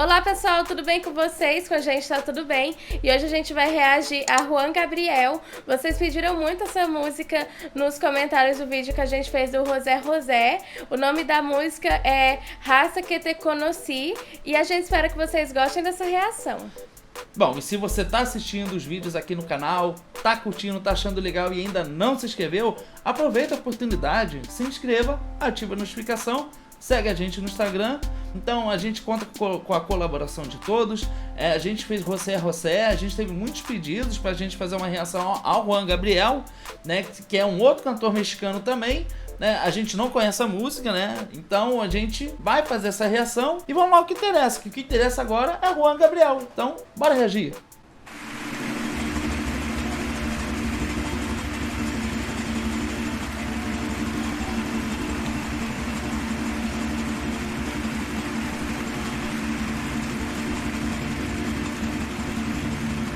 Olá pessoal, tudo bem com vocês? Com a gente tá tudo bem. E hoje a gente vai reagir a Juan Gabriel. Vocês pediram muito essa música nos comentários do vídeo que a gente fez do José José. O nome da música é Raça que te conoci. E a gente espera que vocês gostem dessa reação. Bom, e se você tá assistindo os vídeos aqui no canal, tá curtindo, tá achando legal e ainda não se inscreveu, aproveita a oportunidade, se inscreva, ativa a notificação, segue a gente no Instagram. Então a gente conta com a colaboração de todos. A gente fez José José, a gente teve muitos pedidos pra gente fazer uma reação ao Juan Gabriel, né, que é um outro cantor mexicano também, né? A gente não conhece a música, né? Então a gente vai fazer essa reação e vamos lá o que interessa, que o que interessa agora é Juan Gabriel. Então, bora reagir.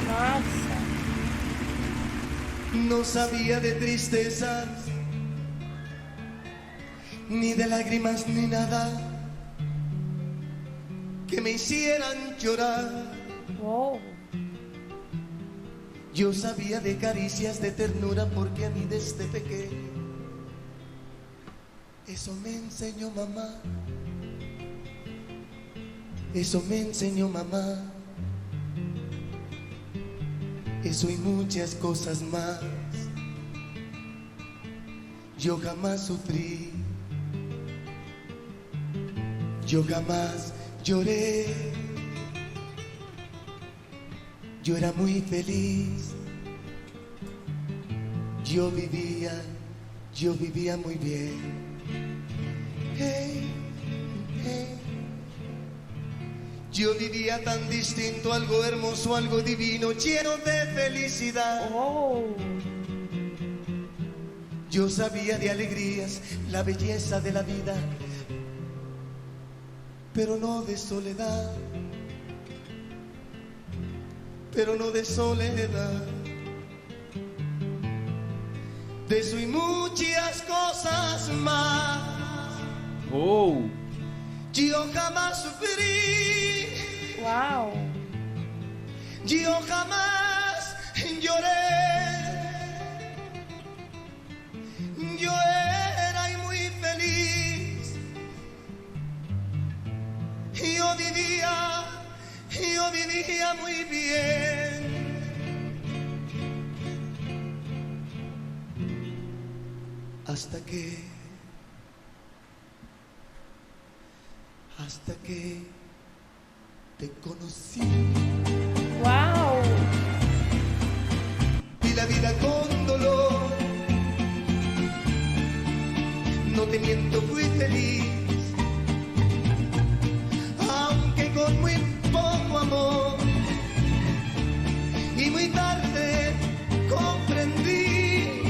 Nossa. No sabía de tristezas, ni de lágrimas, ni nada que me hicieran llorar. Uou. Yo sabía de caricias, de ternura, porque a mí desde pequeño eso me enseñó mamá. Eso me enseñó mamá. Eso y muchas cosas más. Yo jamás sufrí. Yo jamás lloré. Yo era muy feliz. Yo vivía muy bien. Hey, hey. Yo vivía tan distinto, algo hermoso, algo divino, lleno de felicidad. Uou. Yo sabía de alegrías, la belleza de la vida, pero no de soledad, pero no de soledad. De eso y muchas cosas más. Uou! Yo jamás sufrí. Uau. Yo jamás lloré. Yo era y muy feliz. Yo vivía muy bien. Hasta que te conocí. Uau. Vi la vida con dolor. No te miento, fui feliz, aunque con muy poco amor. Y muy tarde comprendí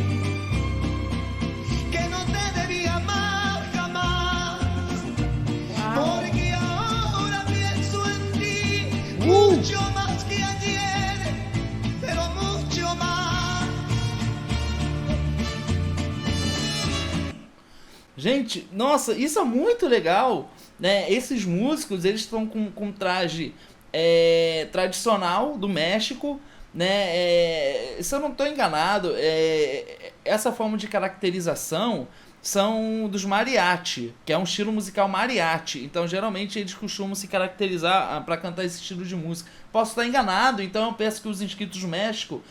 que no te debía amar jamás. Porque ahora pienso en ti mucho más que ayer, pero mucho más. Gente, nossa, isso é muito legal, né? Esses músicos, eles estão com traje tradicional do México, né? Se eu não estou enganado, essa forma de caracterização são dos mariachi, que é um estilo musical mariachi. Então, geralmente, eles costumam se caracterizar para cantar esse estilo de música. Posso estar enganado, então eu peço que os inscritos do México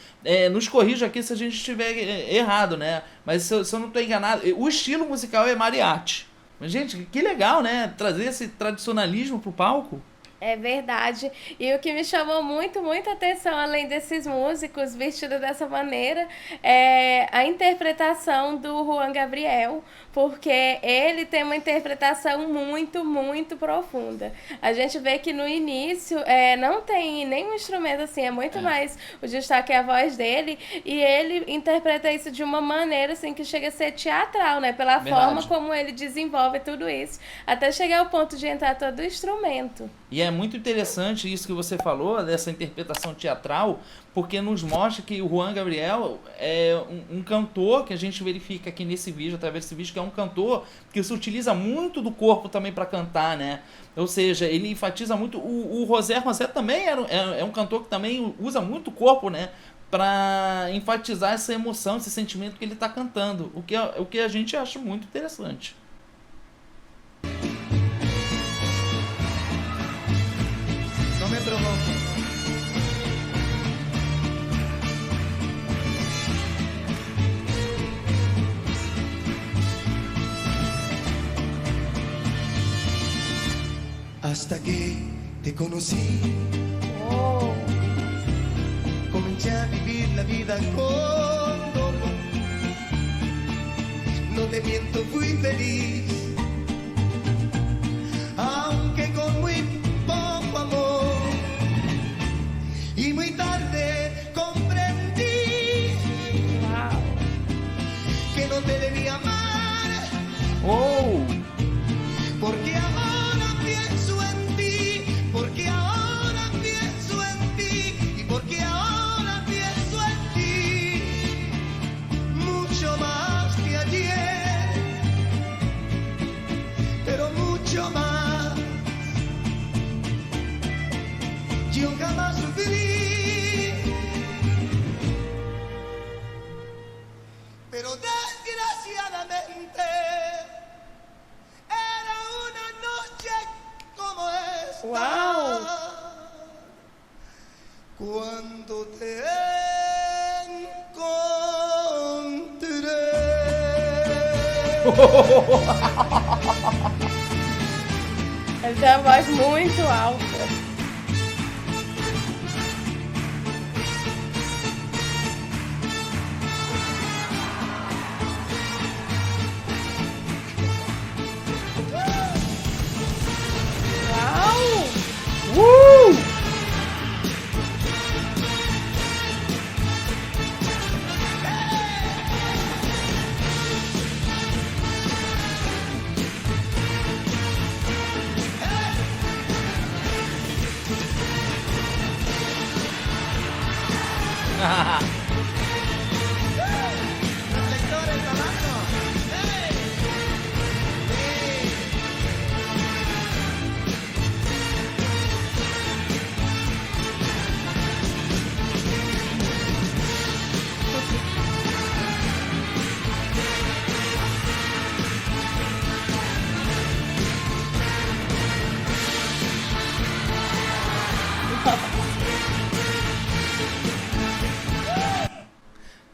nos corrijam aqui se a gente estiver errado, né? Mas se eu não estou enganado, o estilo musical é mariachi. Mas, gente, que legal, né? Trazer esse tradicionalismo pro palco. É verdade. E o que me chamou muita atenção, além desses músicos vestidos dessa maneira, é a interpretação do Juan Gabriel, porque ele tem uma interpretação muito profunda. A gente vê que no início não tem nenhum instrumento assim, é muito mais o destaque é a voz dele, e ele interpreta isso de uma maneira assim que chega a ser teatral, né? Pela Verdade. forma como ele desenvolve tudo isso, até chegar ao ponto de entrar todo o instrumento. E é muito interessante isso que você falou, dessa interpretação teatral, porque nos mostra que o Juan Gabriel é um cantor que a gente verifica aqui nesse vídeo, através desse vídeo, que é um cantor que se utiliza muito do corpo também para cantar, né? Ou seja, ele enfatiza muito. O José também é um cantor que também usa muito o corpo, né? Para enfatizar essa emoção, esse sentimento que ele está cantando, o que a gente acha muito interessante. No me provoques. Hasta que te conocí, Oh, comencé a vivir la vida con dolor. No te miento, fui feliz, aunque con muy poco amor. Y muy tarde comprendí uau. que no te debía amar, Oh! porque ahora pienso en ti, porque ahora pienso en ti, y porque ahora pienso en ti, mucho más que ayer, pero mucho más. Yo jamás sufrí, pero desgraciadamente era una noche como esta. Uau. Cuando te encontré. Ele tem uma voz muito alta. Uau! Reflectores abajo. ¡Hey!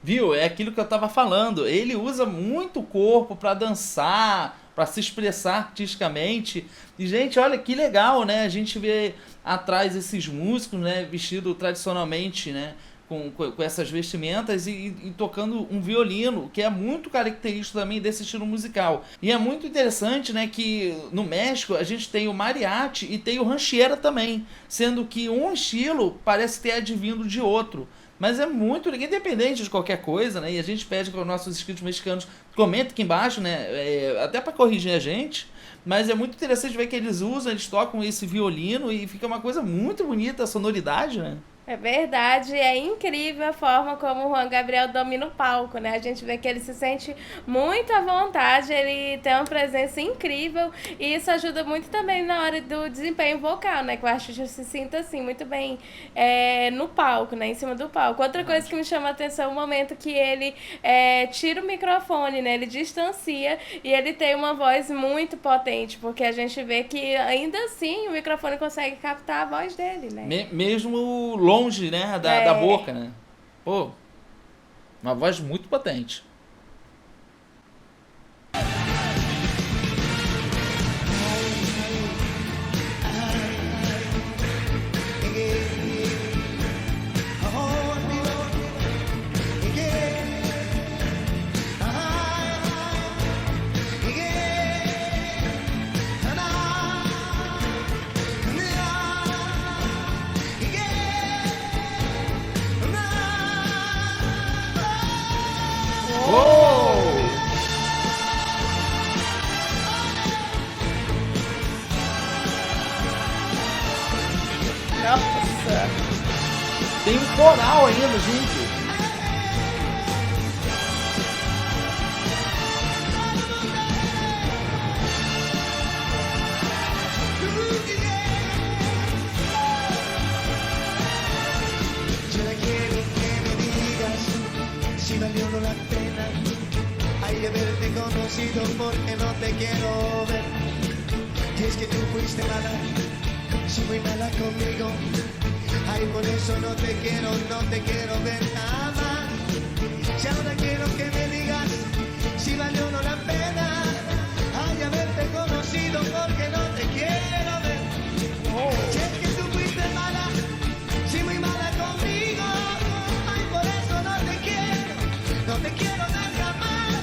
Viu? É aquilo que eu tava falando. Ele usa muito o corpo pra dançar, pra se expressar artisticamente. E, gente, olha que legal, né? A gente vê atrás esses músicos, né? Vestidos tradicionalmente, né? Com essas vestimentas e tocando um violino, que é muito característico também desse estilo musical. E é muito interessante, né, que no México a gente tem o mariachi e tem o rancheira também, sendo que um estilo parece ter advindo de outro. Mas é muito independente de qualquer coisa, né? E a gente pede para os nossos inscritos mexicanos comentem aqui embaixo, né? Até para corrigir a gente. Mas é muito interessante ver que eles tocam esse violino e fica uma coisa muito bonita a sonoridade, né? É verdade, é incrível a forma como o Juan Gabriel domina o palco, né? A gente vê que ele se sente muito à vontade, ele tem uma presença incrível e isso ajuda muito também na hora do desempenho vocal, né? Que o artista se sinta assim, muito bem no palco, né? Em cima do palco. Outra coisa que me chama a atenção é o momento que ele tira o microfone, né? Ele distancia e ele tem uma voz muito potente, porque a gente vê que ainda assim o microfone consegue captar a voz dele, né? Mesmo longe, né, da boca, né? Pô, uma voz muito potente. coral ainda junto. Yo no quiero que me digas si valió o no la pena. Hay de haberte conocido porque no te quiero ver. Y es que tú fuiste mala, sí muy mala conmigo. Ay, por eso no te quiero ver jamás. Si ahora quiero que me digas si valió o no la pena. Ay, de haberte conocido porque no te quiero ver. Si es que tú fuiste mala, sí muy mala conmigo. Ay, por eso no te quiero ver jamás.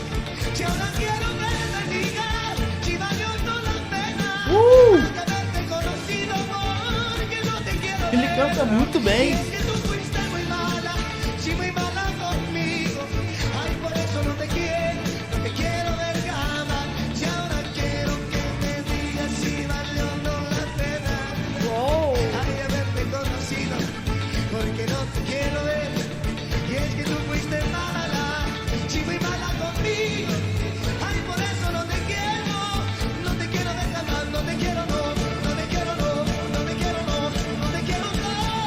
Si ahora quiero que me digas si valió o no la pena. Ay, de haberte conocido porque no te quiero ver. Ele canta muito bem. Es que tú fuiste muy mala, sí muy mala conmigo. Ay, por eso no te quiero ver jamás. Si ahora quiero que me digas si valió o no la pena. Uou! Ay, haberte conocido, porque no te quiero ver. Y es que tú fuiste mala, sí muy mala conmigo. Ay, por eso no te quiero ver jamás. No te quiero, no, no te quiero, no, no te quiero, no, no te quiero, no. No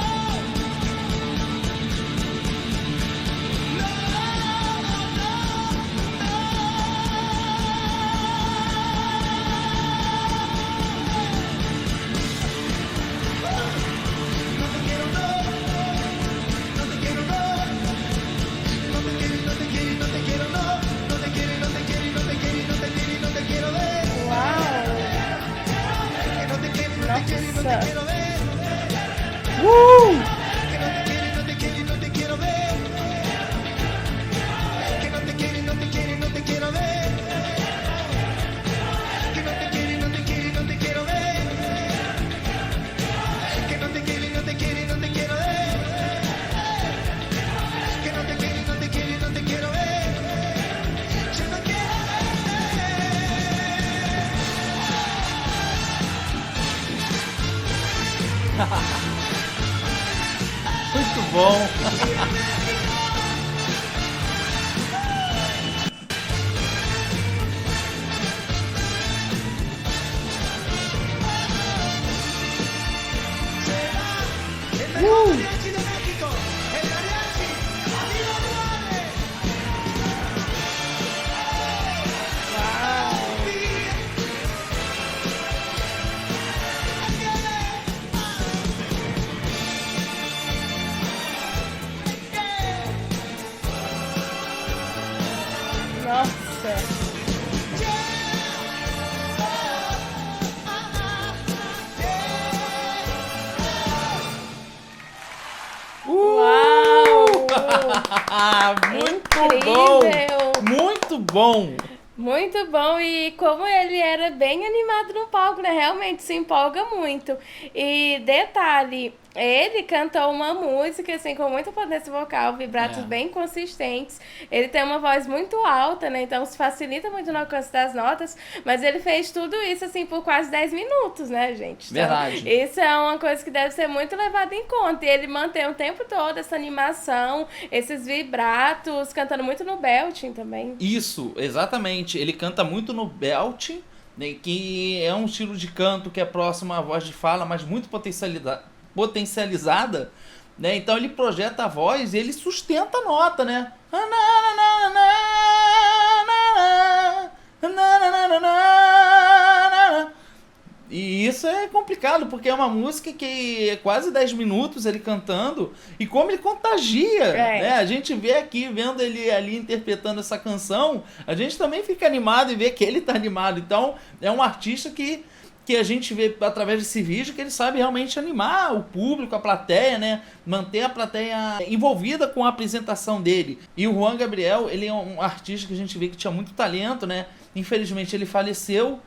te quiero, no, no te quiero, no. No te quiero, no te quiero, no te quiero, no. No te quiero, no te quiero, no te quiero, no te quiero, no te quiero ver. Uau! Que no te quiero, no te quiero, no te Nossa. quiero ver. Que no te quiero, no te quiero, no te quiero ver. Que no te quiero, no te quiero, no te quiero ver. Que no te quiero, no te quiero, no te quiero ver. Que no te quiero, no te quiero, no te quiero ver. Que no te quiero, no te quiero, no te quiero ver. Yo no quiero Muito bom. el mejor mariachi de México, el mariachi, amigo Duarte. Nossa! Uau! Muito Incrível! bom. Muito bom. Muito bom, e como ele era bem animado no palco, né? Realmente se empolga muito. E detalhe, ele cantou uma música assim com muita potência vocal, vibratos É. bem consistentes. Ele tem uma voz muito alta, né? Então isso facilita muito no alcance das notas, mas ele fez tudo isso assim por quase 10 minutos, né, gente? Então, Verdade. isso é uma coisa que deve ser muito levada em conta. E ele mantém o tempo todo essa animação, esses vibratos, cantando muito no belting também. Isso, exatamente. Ele canta muito no belt, né, que é um estilo de canto que é próximo à voz de fala, mas muito potencializada, né? Então ele projeta a voz e ele sustenta a nota, né? E isso é complicado, porque é uma música que é quase 10 minutos ele cantando, e como ele contagia, né? A gente vê aqui, vendo ele ali interpretando essa canção, a gente também fica animado e vê que ele tá animado. Então, é um artista que a gente vê através desse vídeo que ele sabe realmente animar o público, a plateia, né? Manter a plateia envolvida com a apresentação dele. E o Juan Gabriel, ele é um artista que a gente vê que tinha muito talento, né? Infelizmente ele faleceu,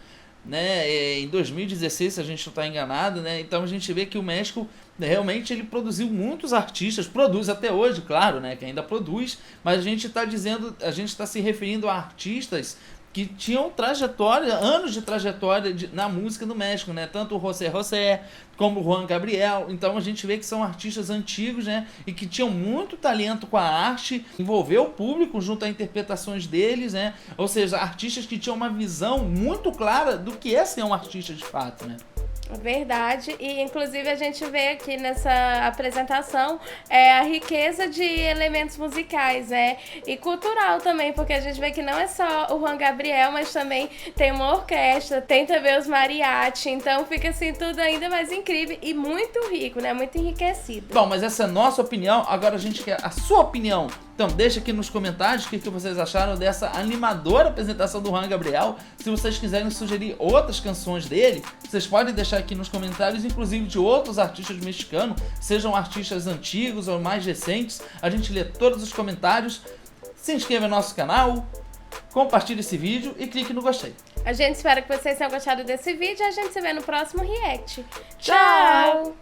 né, em 2016, se a gente não está enganado, né? Então a gente vê que o México realmente ele produziu muitos artistas, produz até hoje, claro, né, que ainda produz, mas a gente está dizendo, a gente está se referindo a artistas que tinham trajetória, anos de trajetória na música do México, né? Tanto o José José como o Juan Gabriel. Então a gente vê que são artistas antigos, né? E que tinham muito talento com a arte, envolver o público junto a interpretações deles, né? Ou seja, artistas que tinham uma visão muito clara do que é ser um artista de fato, né? Verdade, e inclusive a gente vê aqui nessa apresentação a riqueza de elementos musicais, e cultural também, porque a gente vê que não é só o Juan Gabriel, mas também tem uma orquestra, tem também os mariachi, então fica assim tudo ainda mais incrível e muito rico, né? Muito enriquecido. Bom, mas essa é a nossa opinião, agora a gente quer a sua opinião. Então deixa aqui nos comentários o que vocês acharam dessa animadora apresentação do Juan Gabriel. Se vocês quiserem sugerir outras canções dele, vocês podem deixar aqui nos comentários, inclusive de outros artistas mexicanos, sejam artistas antigos ou mais recentes. A gente lê todos os comentários. Se inscreva no nosso canal, compartilhe esse vídeo e clique no gostei. A gente espera que vocês tenham gostado desse vídeo e a gente se vê no próximo React. Tchau!